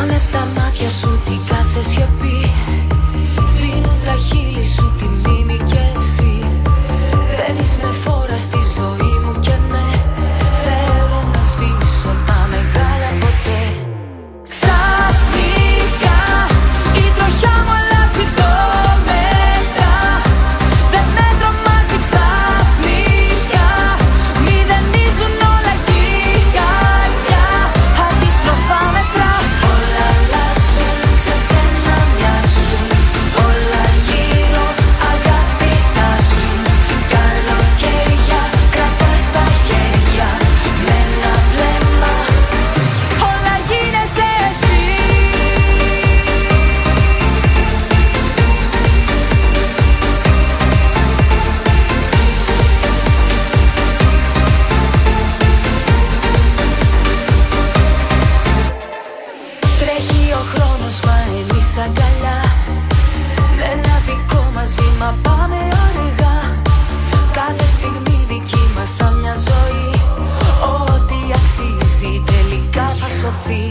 Πάνε τα μάτια σου την κάθε σιωπή. Σβήνουν τα χείλη σου τη μνήμη κι εσύ. Μπαίνεις με φόρα στη ζωή μου και ναι, θέλω να σβήσω τα μεγάλα ποτέ. Ξαφνικά η τροχιά μου αλλάζει το μέτρα. Δεν με τρομάζει ξαφνικά. Μηδενίζουν όλα κι η καρδιά αντίστροφα μετρά. Όλα αλλάζουν, σε σένα μοιάζουν. Όλα γύρω αγάπη στάζουν. Καλοκαίρια κρατάς τα χέρια με ένα βλέμμα. Όλα γίνεσαι εσύ. Τρέχει ο χρόνος μα εμείς αγκαλιά. Με ένα δικό μας βήμα πάμε αργά. Κάθε στιγμή δική μας σαν μια ζωή. Ό,τι αξίζει τελικά θα σωθεί.